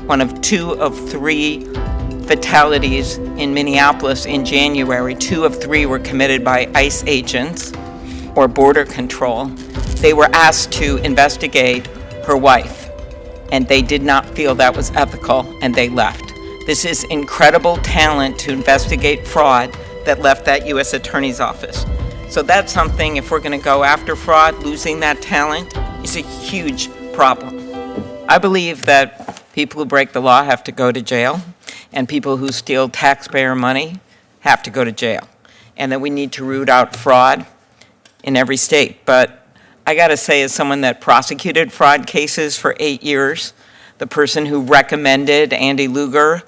one of 2 of 3 fatalities in Minneapolis in January. 2 of 3 were committed by ICE agents or border control. They were asked to investigate her wife, and they did not feel that was ethical, and they left. This is incredible talent to investigate fraud that left that U.S. Attorney's Office. So that's something, if we're going to go after fraud, losing that talent is a huge problem. I believe that people who break the law have to go to jail, and people who steal taxpayer money have to go to jail, and that we need to root out fraud in every state. But I got to say, as someone that prosecuted fraud cases for 8 years, the person who recommended Andy Lugar,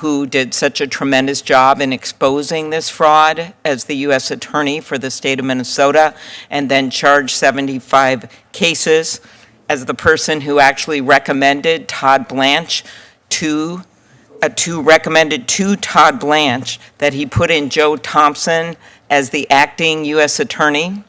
who did such a tremendous job in exposing this fraud as the U.S. Attorney for the state of Minnesota, and then charged 75 cases, as the person who actually recommended Todd Blanche recommended to Todd Blanche that he put in Joe Thompson as the acting U.S. Attorney.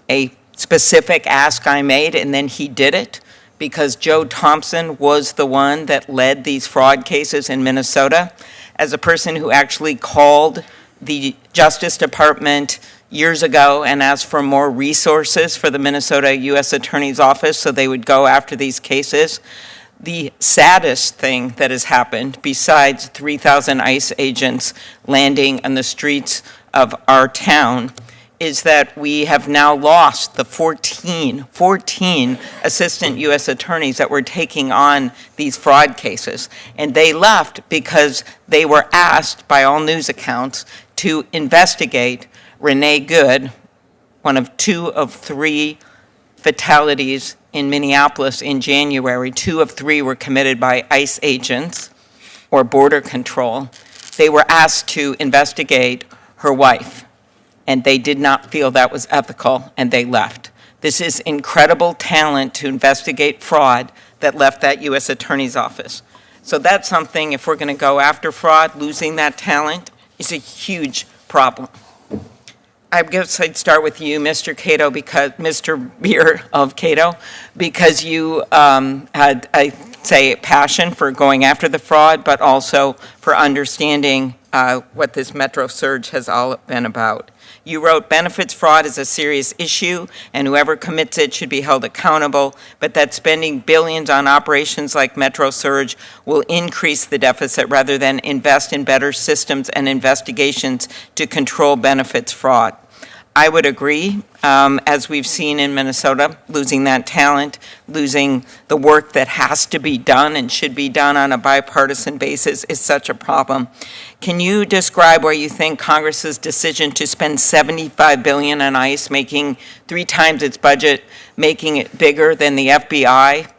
A specific ask I made, and then he did it, because Joe Thompson was the one that led these fraud cases in Minnesota. As a person who actually called the Justice Department years ago and asked for more resources for the Minnesota U.S. Attorney's Office so they would go after these cases, the saddest thing that has happened, besides 3,000 ICE agents landing on the streets of our town, is that we have now lost the 14 assistant U.S. attorneys that were taking on these fraud cases. And they left because they were asked, by all news accounts, to investigate Renee Good, one of 2 of 3 fatalities in Minneapolis in January. 2 of 3 were committed by ICE agents or border control. They were asked to investigate her wife, and they did not feel that was ethical, and they left. This is incredible talent to investigate fraud that left that U.S. Attorney's Office. So that's something, if we're going to go after fraud, losing that talent is a huge problem. I guess I'd start with you, Mr. Cato, because Mr. Bier of CATO, because you had, I say, passion for going after the fraud, but also for understanding what this Metro surge has all been about. You wrote, benefits fraud is a serious issue, and whoever commits it should be held accountable, but that spending billions on operations like Metro Surge will increase the deficit rather than invest in better systems and investigations to control benefits fraud. I would agree, as we've seen in Minnesota, losing that talent, losing the work that has to be done and should be done on a bipartisan basis is such a problem. Can you describe where you think Congress's decision to spend $75 billion on ICE, making 3 times its budget, making it bigger than the FBI,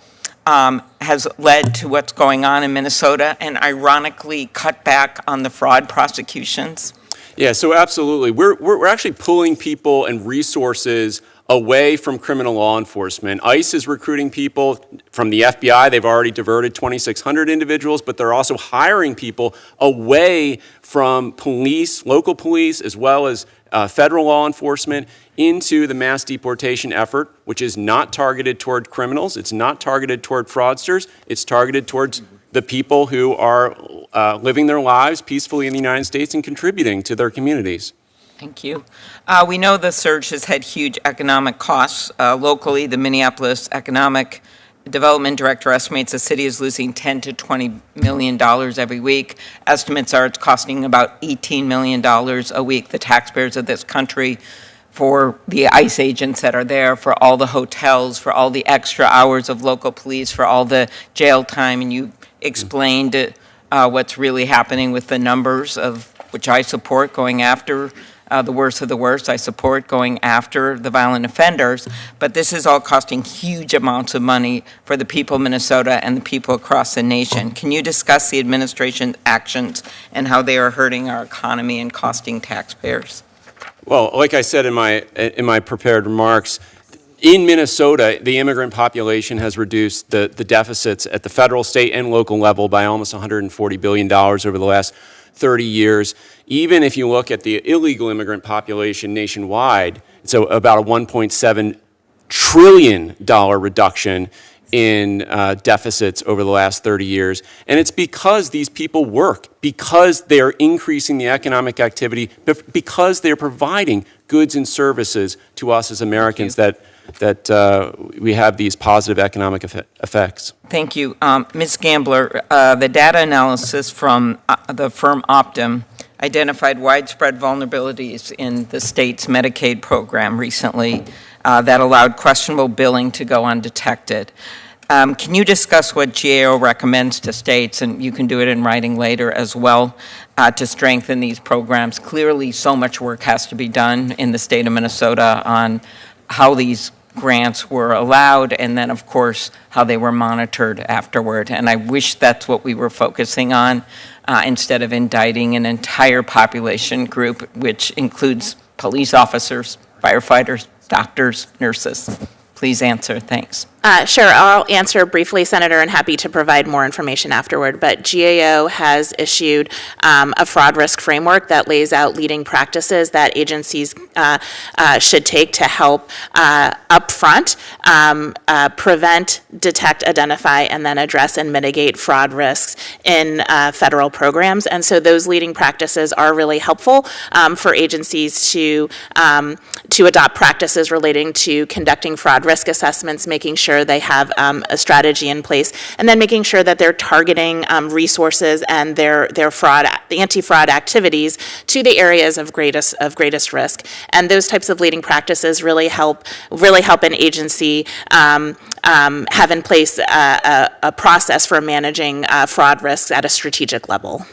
has led to what's going on in Minnesota and ironically cut back on the fraud prosecutions? Yeah, so absolutely. We're actually pulling people and resources away from criminal law enforcement. ICE is recruiting people from the FBI. They've already diverted 2,600 individuals, but they're also hiring people away from police, local police, as well as federal law enforcement into the mass deportation effort, which is not targeted toward criminals. It's not targeted toward fraudsters. It's targeted towards the people who are living their lives peacefully in the United States and contributing to their communities. Thank you. We know the surge has had huge economic costs. Locally, the Minneapolis Economic Development Director estimates the city is losing $10 to $20 million every week. Estimates are it's costing about $18 million a week, the taxpayers of this country, for the ICE agents that are there, for all the hotels, for all the extra hours of local police, for all the jail time. And you explained what's really happening with the numbers, of which I support, going after the worst of the worst. I support going after the violent offenders, but this is all costing huge amounts of money for the people of Minnesota and the people across the nation. Can you discuss the administration's actions and how they are hurting our economy and costing taxpayers? Well, like I said in my prepared remarks, in Minnesota, the immigrant population has reduced the deficits at the federal, state, and local level by almost $140 billion over the last 30 years. Even if you look at the illegal immigrant population nationwide, it's about a $1.7 trillion reduction in deficits over the last 30 years. And it's because these people work, because they're increasing the economic activity, because they're providing goods and services to us as Americans that we have these positive economic effects. Thank you. Ms. Gambler, the data analysis from the firm Optum identified widespread vulnerabilities in the state's Medicaid program recently that allowed questionable billing to go undetected. Can you discuss what GAO recommends to states, and you can do it in writing later as well, to strengthen these programs? Clearly, so much work has to be done in the state of Minnesota on how these grants were allowed, and then, of course, how they were monitored afterward. And I wish that's what we were focusing on instead of indicting an entire population group, which includes police officers, firefighters, doctors, nurses. Please answer. Thanks. Sure, I'll answer briefly, Senator, and happy to provide more information afterward. But GAO has issued a fraud risk framework that lays out leading practices that agencies should take to help upfront prevent, detect, identify, and then address and mitigate fraud risks in federal programs. And so those leading practices are really helpful for agencies to adopt practices relating to conducting fraud risk assessments, making sure they have a strategy in place, and then making sure that they're targeting resources and their fraud, the anti-fraud activities to the areas of greatest risk. And those types of leading practices really help an agency have in place a process for managing fraud risks at a strategic level.